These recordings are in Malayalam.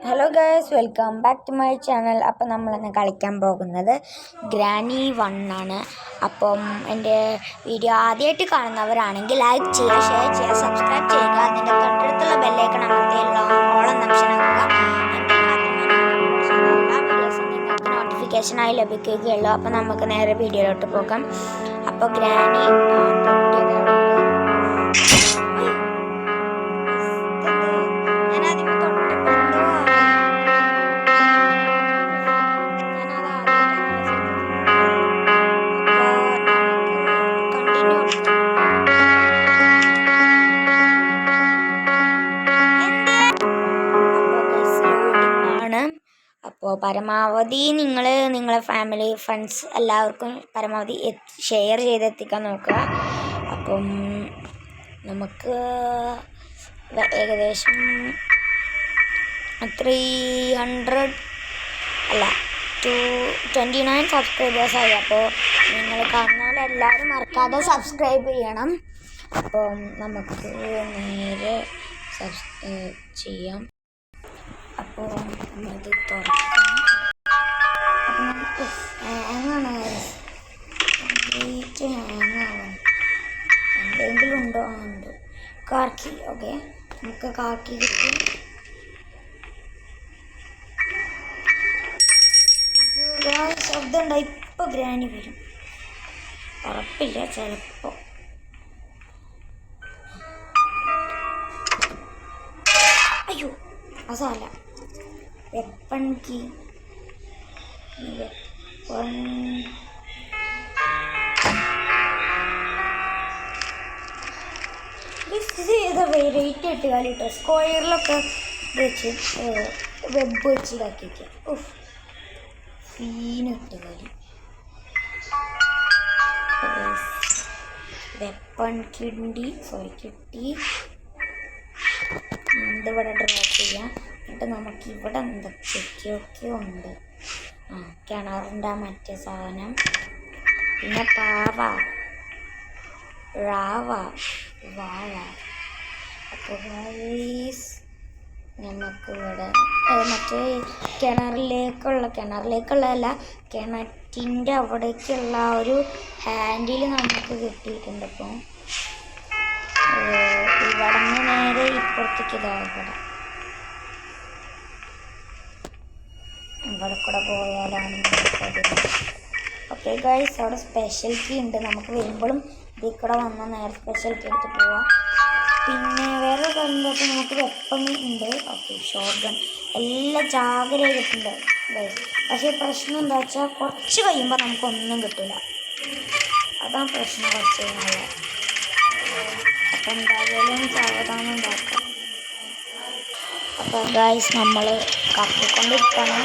Hello guys, welcome back to my channel. അപ്പം നമ്മളിന്ന് കളിക്കാൻ പോകുന്നത് ഗ്രാനി 1 ആണ്. അപ്പം എൻ്റെ വീഡിയോ ആദ്യമായിട്ട് കാണുന്നവരാണെങ്കിൽ ലൈക്ക് ചെയ്യുക, ഷെയർ ചെയ്യുക, സബ്സ്ക്രൈബ് ചെയ്യുക. അതിൻ്റെ തൊട്ടടുത്തുള്ള ബെല്ലൈക്കൺ അമർത്തിയുള്ള ഓളം ഓപ്ഷനാക്കുക. നിങ്ങൾക്ക് നോട്ടിഫിക്കേഷനായി ലഭിക്കുകയുള്ളൂ. അപ്പം നമുക്ക് നേരെ വീഡിയോയിലോട്ട് പോകാം. അപ്പോൾ ഗ്രാനി അപ്പോൾ പരമാവധി നിങ്ങളെ ഫാമിലി ഫ്രണ്ട്സ് എല്ലാവർക്കും പരമാവധി ഷെയർ ചെയ്തെത്തിക്കാൻ നോക്കുക. അപ്പം നമുക്ക് ഏകദേശം 229 സബ്സ്ക്രൈബേഴ്സായി. അപ്പോൾ നിങ്ങൾ കാണുന്നവരെല്ലാവരും മറക്കാതെ സബ്സ്ക്രൈബ് ചെയ്യണം. അപ്പം നമുക്ക് നേരെ ചെയ്യാം. അപ്പോൾ അത് തുറക്കാം. അപ്പം നമുക്ക് ഹാങ്ങാണ്, കംപ്ലീറ്റ് ഹാങ്ങാവാം. എന്തെങ്കിലും ഉണ്ടോ? ഉണ്ട്. കാർക്കി. ഓക്കെ, നമുക്ക് കാർക്കി കിട്ടും. ശബ്ദം ഉണ്ടായി. ഇപ്പോൾ ഗ്രാനി വരും, ഉറപ്പില്ല, ചിലപ്പോൾ. അയ്യോ, അതല്ല വെപ്പൺ കീ. വെറൈറ്റി ഇട്ട് കളി കേട്ടോ. സ്ക്വയറിലൊക്കെ വെച്ച് വെബ് വെച്ച് ഇതാക്കിയിരിക്കുക. ഓഹ്, സീനിട്ട് കളി. വെപ്പൺ കിട്ടി. ഇതിവിടെ ഡ്രോപ്പ് ചെയ്യാം. എന്നിട്ട് നമുക്ക് ഇവിടെ എന്തൊക്കെയൊക്കെ ഉണ്ട്. കിണറിൻ്റെ മറ്റേ സാധനം, പിന്നെ പാവ, റാവ, വാഴ. അപ്പോൾ നമുക്കിവിടെ മറ്റേ കിണറിലേക്കുള്ളതല്ല, കിണറ്റിൻ്റെ അവിടേക്കുള്ള ഒരു ഹാൻഡിൽ നമുക്ക് കിട്ടിയിട്ടുണ്ട്. അപ്പോൾ ഇവിടെ നിന്ന് നേരെ ഇപ്പുറത്തേക്ക് ഇവിടെ കൂടെ പോയാലാണ് നമുക്കത്. ഓക്കെ ഗൈസ്, അവിടെ സ്പെഷ്യൽ കീ ഉണ്ട്. നമുക്ക് വരുമ്പോഴും ഇതിൽ കൂടെ വന്നാൽ നേരെ സ്പെഷ്യൽ കീ എടുത്ത് പോവാം. പിന്നെ വേറെ കാര്യങ്ങളൊക്കെ നമുക്ക് വെപ്പൺ ഉണ്ട്. ഓക്കെ, ഷോട്ട് ഗൺ എല്ലാം ജാഗ്രതയായിട്ടുണ്ട് ഗൈസ്. പക്ഷേ പ്രശ്നം എന്താ വെച്ചാൽ കുറച്ച് കഴിയുമ്പോൾ നമുക്കൊന്നും കിട്ടില്ല. അതാണ് പ്രശ്നം കുറച്ച് കഴിഞ്ഞാൽ. അപ്പം എന്തായാലും സാവധാനം ഉണ്ടാക്കാം. അപ്പോൾ ഗൈസ്, നമ്മൾ കത്തിക്കൊണ്ടിരിക്കണം.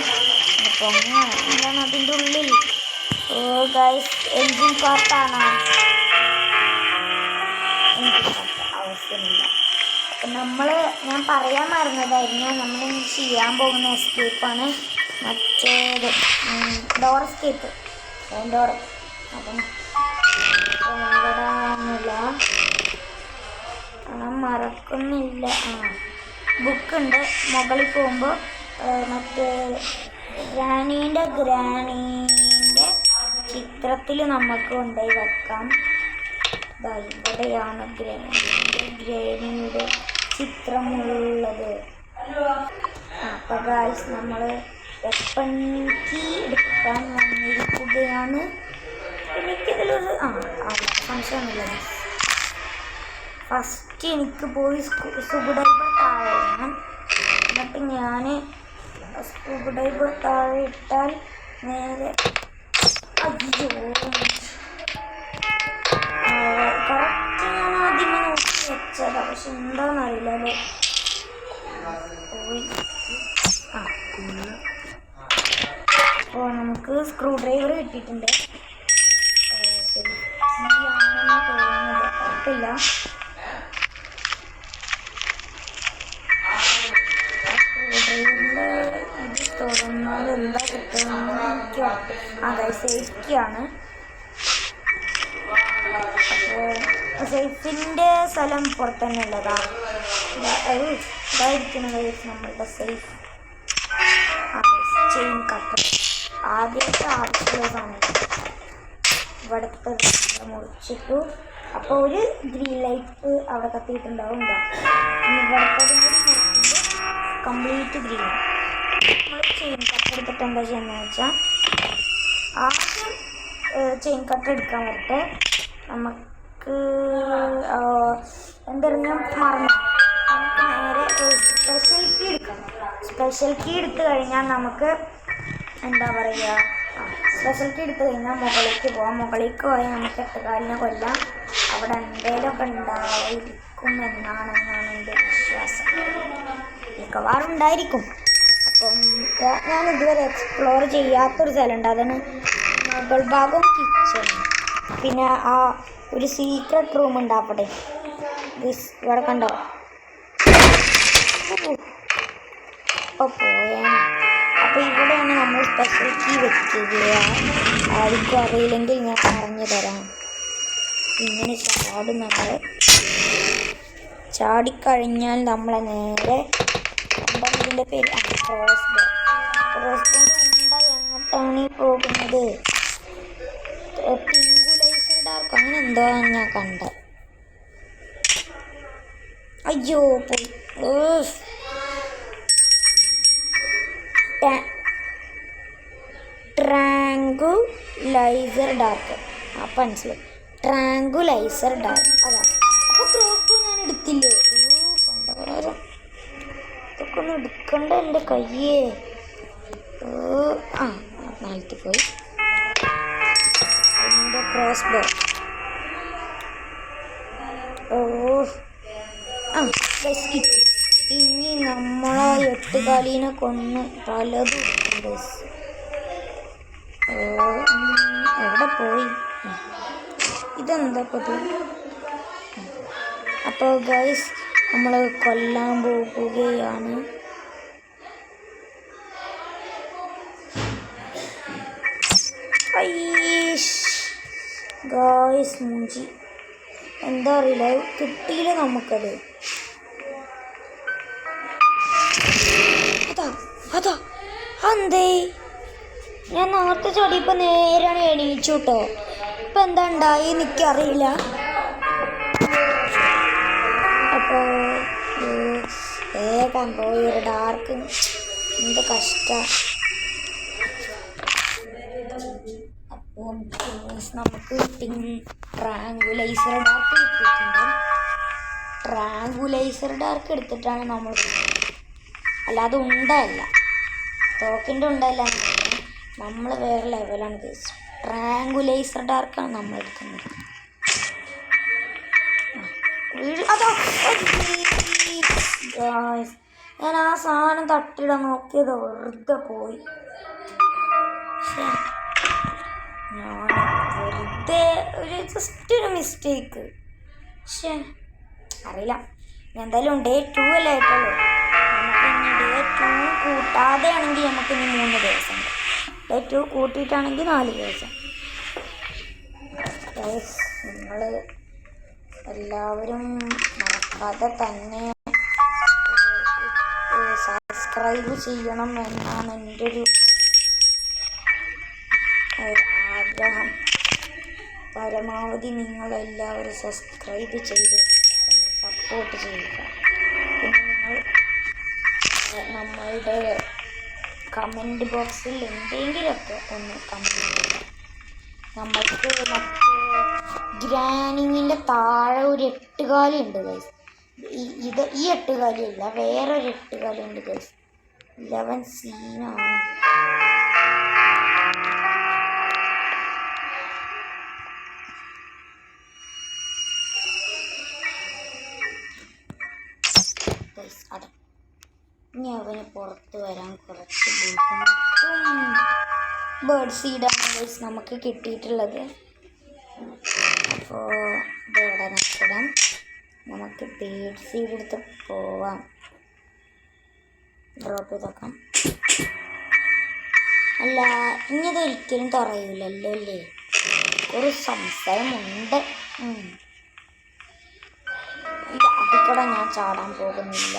അപ്പോൾ എന്താണ് അതിൻ്റെ ഉള്ളിൽ? ഓ ഗൈസ്, എൻജിൻ പാർട്ടാണ്. ആവശ്യമില്ല. അപ്പം ഞാൻ പറയാൻ മറന്നതായിരുന്നു, നമ്മൾ ചെയ്യാൻ പോകുന്ന എസ്കേപ്പാണ് മറ്റേത് ഡോർ എസ്കേപ്പ്. ഡോർ അപ്പം ഇവിടെയൊന്നുമില്ല, മറക്കുന്നില്ല. ബുക്കുണ്ട്. മുകളിൽ പോകുമ്പോൾ മറ്റേ ഗ്രാനീൻ്റെ ചിത്രത്തിൽ നമുക്ക് കൊണ്ടുപോയി വെക്കാം. ഇവിടെയാണ് ഗ്രാനിയുടെ ചിത്രമുള്ളത്. അപ്പോൾ ഗൈസ്, നമ്മൾ വെപ്പൺ കീ എടുക്കാൻ വന്നിരിക്കുകയാണ്. എനിക്കിതിലൊരു സംശയമൊന്നുമില്ല. ഫസ്റ്റ് എനിക്ക് പോയി സ്കൂബ ഡൈവർ താഴെ ഇടണം. എന്നിട്ട് ഞാൻ സ്കൂബ ഡൈവർ താഴെ ഇട്ടാൽ നേരെ അയ്യോ കറക്റ്റ് ഞാൻ ആദ്യമേ നോക്കി വെച്ചതാണ്. പക്ഷെ എന്താണെന്നറിയില്ലല്ലോ. പോയി. അപ്പോൾ നമുക്ക് സ്ക്രൂ ഡ്രൈവർ കിട്ടിയിട്ടുണ്ട്. ആണെന്ന് തോന്നുന്നത്, ഉറപ്പില്ല. ഇത് തുറന്നാൽ എന്താ കിട്ടുന്നത്? സേഫ്റ്റിയാണ്. അപ്പോൾ സേഫിൻ്റെ സ്ഥലം പുറത്ത് തന്നെ ഉള്ളതാണ്. ഇതായിരിക്കണം നമ്മളുടെ സേഫ്. ചെയിൻ കട്ടർ ആദ്യത്തെ ആവശ്യമുള്ള സാധനം ഇവിടുത്തെ മുറിച്ചിട്ടു. അപ്പോൾ ഒരു ഗ്രീൻ ലൈറ്റ് അവിടെ കത്തിയിട്ടുണ്ടാവും. ഇവിടുത്തതും കൂടി മുറിക്കുമ്പോൾ കംപ്ലീറ്റ് ഗ്രീൻ. നമ്മൾ ചെയിൻ കട്ടർ എടുത്തിട്ട് എന്താ ചെയ്യുന്നത് വെച്ചാൽ ആദ്യം ചെയിൻ കട്ടർ എടുക്കാൻ വരട്ടെ. നമുക്ക് എന്തായാലും ഞാൻ മറന്നു. നമുക്ക് നേരെ സ്പെഷ്യൽ കീ എടുക്കണം. സ്പെഷ്യൽ കീ എടുത്തു കഴിഞ്ഞാൽ നമുക്ക് എന്താ പറയുക, സ്പെഷ്യൽ കീ എടുത്തു കഴിഞ്ഞാൽ മുകളിലേക്ക് പോകാം. മുകളിലേക്ക് പോയാൽ നമുക്ക് എട്ടുകാലിനെ കൊല്ലാം. അവിടെ എന്തെങ്കിലുമൊക്കെ ഉണ്ടായിരിക്കും എന്നാണ് എൻ്റെ വിശ്വാസം. മിക്കവാറും ഉണ്ടായിരിക്കും. അപ്പം ഞാൻ ഇതുവരെ എക്സ്പ്ലോർ ചെയ്യാത്തൊരു സ്ഥലമുണ്ട്. അതാണ് മുകൾ ഭാഗം കിച്ചൺ. പിന്നെ ആ ഒരു സീക്രട്ട് റൂം ഉണ്ട് അവിടെ. ഇവിടെ കണ്ടോ? അപ്പോൾ പോയാണ്. അപ്പോൾ ഇവിടെയാണ് നമ്മൾ സ്പെഷ്യൽ കീ വെക്കുക. ആർക്കും അറിയില്ലെങ്കിൽ ഞാൻ പറഞ്ഞു തരാം. ഇങ്ങനെ ചാടും. നമ്മൾ ചാടിക്കഴിഞ്ഞാൽ നമ്മളെ നേരെ എന്താണ് ഇതിൻ്റെ പേര്? ക്രോസ് ബോ. ക്രോസ് ബോ എന്താ എങ്ങോട്ടാണ് ഈ പോകുന്നത്? പിങ്കുലൈസർ ഡാർക്ക് അങ്ങനെ എന്തോ ഞാൻ കണ്ടത്. അയ്യോ പോയി. Tranquilliser dark. അപ്പം മനസ്സിലായി. ട്രാങ്കുലൈസർ ഡാർക്ക് അതാണ്. അപ്പോൾ ക്രോസ് ബോ ഞാൻ എടുത്തില്ലേ? പണ്ടകാരം ഇതൊക്കെ ഒന്ന് എടുക്കണ്ട എൻ്റെ കയ്യേ. നാളത്തെ പോയി അതിൻ്റെ ക്രോസ് ബോ. കിട്ടി. ഇനി നമ്മളെ എട്ടുകാലീനെ കൊന്ന് പലതും എവിടെ പോയി? ഇതെന്താ പതി? അപ്പോൾ ഗൈസ് നമ്മൾ കൊല്ലാൻ പോകുകയാണ്. ഗൈസ് മൂഞ്ചി എന്താ അറിയില്ല, കിട്ടിയില്ല നമുക്കത്. അതാ എന്തേ ഞാൻ നേരത്തെ ചടിയപ്പോൾ നേരാണ് എണീച്ചു കേട്ടോ. ഇപ്പം എന്താ ഉണ്ടായി എനിക്കറിയില്ല. അപ്പോൾ വേഗം പോയി ഒരു ഡാർക്ക്. എന്ത് കഷ്ടം. അപ്പോൾ നമുക്ക് ട്രാങ്കുലൈസർ ഡാർക്ക് കിട്ടിയിട്ടുണ്ട്. ട്രാങ്കുലൈസർ ഡാർക്ക് എടുത്തിട്ടാണ് നമ്മൾ, അല്ലാതെ ഉണ്ടല്ല, തോക്കിൻ്റെ ഉണ്ടല്ല, നമ്മൾ വേറെ ലെവലാണ്. ട്രാങ്കുലൈസർ ഡാർക്കാണ് നമ്മൾ എടുക്കുന്നത്. ഞാൻ ആ സാധനം തട്ടിടാൻ നോക്കിയത് വെറുതെ പോയി. ഞാൻ വെറുതെ ജസ്റ്റ് ഒരു മിസ്റ്റേക്ക്. പക്ഷേ അറിയില്ല. എന്തായാലും ഡേ 2 അല്ലേ ആയിട്ടുള്ളൂ. നമുക്കിനി ഡേ 2 കൂട്ടാതെ ആണെങ്കിൽ നമുക്കിനി 3 ദിവസം. ഡേ 2 കൂട്ടിയിട്ടാണെങ്കിൽ 4 ദിവസം. നിങ്ങൾ എല്ലാവരും മറക്കാതെ തന്നെ സബ്സ്ക്രൈബ് ചെയ്യണം എന്നാണ് എൻ്റെ ഒരു ആഗ്രഹം. പരമാവധി നിങ്ങളെല്ലാവരും സബ്സ്ക്രൈബ് ചെയ്ത് സപ്പോർട്ട് ചെയ്യുക. പിന്നെ നിങ്ങൾ നമ്മളുടെ കമൻറ്റ് ബോക്സിൽ എന്തെങ്കിലുമൊക്കെ ഒന്ന് കമൻറ്റ് ചെയ്യുക. നമ്മൾക്ക് മറ്റേ ഗ്രാനിങ്ങിൻ്റെ താഴെ ഒരു 8 കാലുണ്ട് ഗൈസ്. ഈ 8 കാലിയല്ല, വേറൊരു 8 കാലുണ്ട് ഗൈസ്. 11 സീനാണ്. അതെ, ഇനി അവന് പുറത്ത് വരാൻ കുറച്ച് ബേർഡ് സീഡാണ് ഗൈസ് നമുക്ക് കിട്ടിയിട്ടുള്ളത്. അപ്പോൾ ഇതോടെ നഷ്ടം. നമുക്ക് ബേർഡ് സീഡ് എടുത്ത് പോവാം. ഡ്രോപ്പ് ചെയ്തേക്കാം. അല്ല, ഇനിയത് ഒരിക്കലും തുറയില്ലല്ലോ അല്ലേ? ഒരു സംശയമുണ്ട്. അതിൽ കൂടെ ഞാൻ ചാടാൻ പോകുന്നില്ല.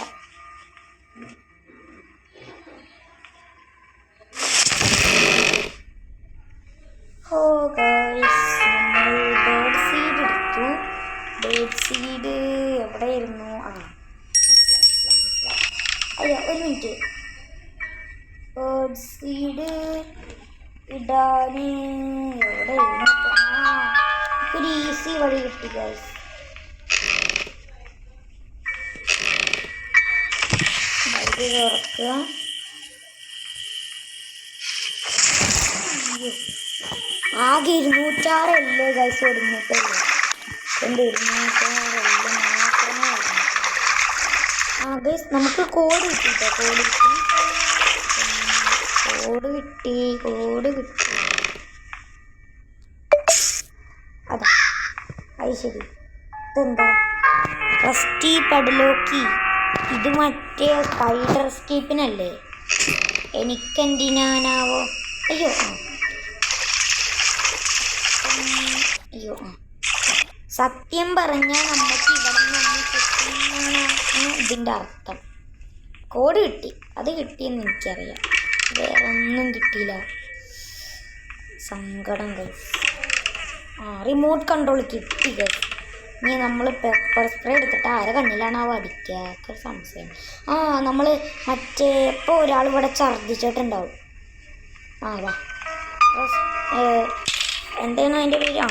മിനിറ്റ്. സീഡ് ഇടാന് എവിടെ ഒരു ഈസി വഴി കിട്ടി ഗൈസ്. തുറക്കുക. ആകെ 206 ഗൈസ് ഒടുങ്ങിട്ടുള്ളൂ. എൻ്റെ 206 മാത്രമേ ഉള്ളൂ. ഗൈസ് നമുക്ക് കോഡ് കിട്ടിട്ടോ. കോഡ് കിട്ടി. അതാ അത് ശരി. ഇതെന്താ റസ്റ്റി പെഡലോക്കി? ഇത് മറ്റേ സ്പൈഡർ സ്കീപ്പിനല്ലേ? എനിക്കെന്തിനാണാവോ? അയ്യോ സത്യം പറഞ്ഞാൽ നമുക്ക് ഇവിടെ നിന്ന് കിട്ടുന്നതാണ് ഇതിൻ്റെ അർത്ഥം. കോഡ് കിട്ടി, അത് കിട്ടിയെന്ന് എനിക്കറിയാം. വേറെ ഒന്നും കിട്ടിയില്ല. സങ്കടം കഴിച്ചു. റിമോട്ട് കൺട്രോൾ കിട്ടി കഴിച്ചു. ഇനി നമ്മൾ പെപ്പർ സ്പ്രേ എടുത്തിട്ട് ആരെ കണ്ണിലാണാവോ അടിക്കുക സംശയം. നമ്മൾ മറ്റേ ഇപ്പോൾ ഒരാൾ ഇവിടെ ഛർദ്ദിച്ചിട്ടുണ്ടാവും. വാ എന്താണ് അതിൻ്റെ പേര്?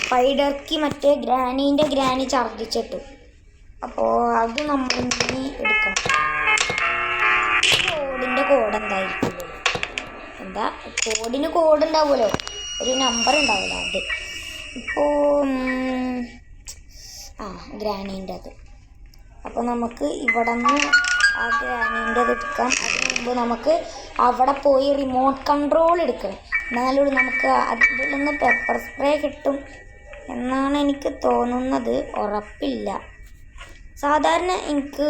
സ്പൈഡർക്കി മറ്റേ ഗ്രാനി ഛർദ്ദിച്ചിട്ടു. അപ്പോൾ അത് നമ്മൾ ഇനി എടുക്കണം. കോഡ് എന്തായിരിക്കും? കോഡിന് കോഡ് ഉണ്ടാവുമല്ലോ, ഒരു നമ്പർ ഉണ്ടാവില്ല. അത് ഇപ്പോൾ ഗ്രാനീൻ്റെ അത്. അപ്പോൾ നമുക്ക് ഇവിടെ നിന്ന് ആ ഗ്രാനീൻ്റെ അത് എടുക്കാം. അതിന് മുമ്പ് നമുക്ക് അവിടെ പോയി റിമോട്ട് കൺട്രോൾ എടുക്കണം. എന്നാലും നമുക്ക് അതിൽ നിന്ന് പെപ്പർ സ്പ്രേ കിട്ടും എന്നാണ് എനിക്ക് തോന്നുന്നത്. ഉറപ്പില്ല. സാധാരണ എനിക്ക്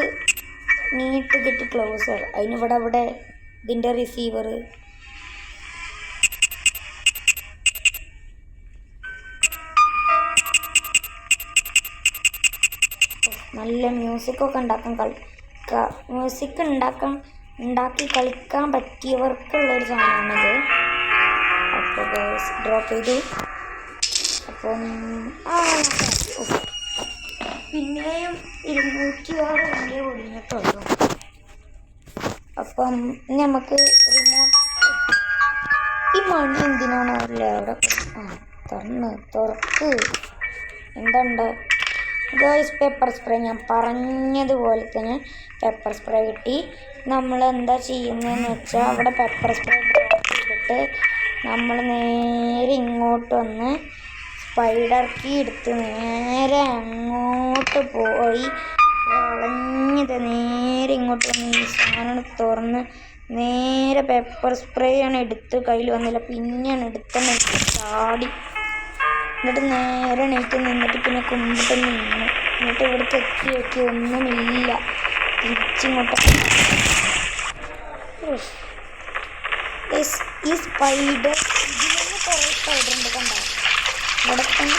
നീട്ട് ഗെറ്റ് ക്ലോസർ, അതിനിവിടെ ഇതിൻ്റെ റിസീവർ നല്ല മ്യൂസിക്കൊക്കെ ഉണ്ടാക്കി കളിക്കാൻ പറ്റിയവർക്കുള്ളൊരു സാധനമാണിത്. അപ്പോൾ ഡ്രോപ്പ് ചെയ്തു. അപ്പം പിന്നെയും 206 ഒഴിഞ്ഞിട്ടുള്ളൂ. അപ്പം നമുക്ക് റിമോട്ട് ഈ മണി എന്തിനാണോ അല്ലേ അവിടെ തുറക്ക് എന്തുണ്ട് ഗേൾസ്? പെപ്പർ സ്പ്രേ ഞാൻ പറഞ്ഞതുപോലെ തന്നെ പെപ്പർ സ്പ്രേ കിട്ടി. നമ്മൾ എന്താ ചെയ്യുന്നതെന്ന് വെച്ചാൽ അവിടെ പെപ്പർ സ്പ്രേ ഡ്രോപ്പ് ചെയ്തിട്ട് നമ്മൾ നേരെ ഇങ്ങോട്ട് വന്ന് സ്പൈഡർ കീ എടുത്ത് നേരെ അങ്ങോട്ട് പോയി വളഞ്ഞത് നേരെ ഇങ്ങോട്ട് വന്ന് ഈ സാധനം തുറന്ന് നേരെ പെപ്പർ സ്പ്രേ ആണ് എടുത്ത് കയ്യിൽ വന്നില്ല, പിന്നെയാണ് എടുത്ത് ചാടി. എന്നിട്ട് നേരെ എണീറ്റ് നിന്നിട്ട് പിന്നെ കുമ്പിട്ട് നിന്നു. എന്നിട്ട് ഇവിടേക്ക് എത്തി വെക്കി ഒന്നുമില്ല. തിരിച്ചിങ്ങോട്ട് ഈ സ്പൈഡർ ഇതിലൊന്നും കുറേ സ്പൈഡർ ഉണ്ട് കണ്ടോ? ഇവിടെ തന്നെ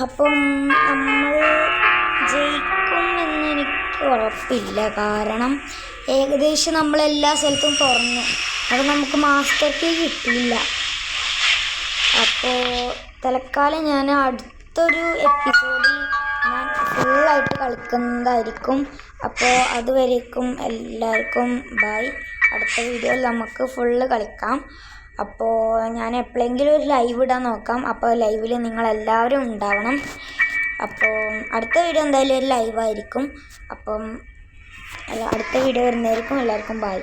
അപ്പം നമ്മൾ ജയിക്കുമെന്ന് എനിക്ക് ഉറപ്പില്ല. കാരണം ഏകദേശം നമ്മളെല്ലാ സ്ഥലത്തും തുറന്നു. അത് നമുക്ക് മാസ്റ്റർ കീ കിട്ടിയില്ല. അപ്പോൾ തൽക്കാലം ഞാൻ അടുത്തൊരു എപ്പിസോഡിൽ ഞാൻ ഫുള്ളായിട്ട് കളിക്കുന്നതായിരിക്കും. അപ്പോൾ അതുവരേക്കും എല്ലാവർക്കും ബൈ. അടുത്ത വീഡിയോയിൽ നമുക്ക് ഫുള്ള് കളിക്കാം. അപ്പോൾ ഞാൻ എപ്പോഴെങ്കിലും ഒരു ലൈവ് ഇടാൻ നോക്കാം. അപ്പോൾ ലൈവിൽ നിങ്ങളെല്ലാവരും ഉണ്ടാവണം. അപ്പോൾ അടുത്ത വീഡിയോ എന്തായാലും ഒരു ലൈവായിരിക്കും. അപ്പം അടുത്ത വീഡിയോ വരുന്നതായിരിക്കും. എല്ലാവർക്കും ബൈ.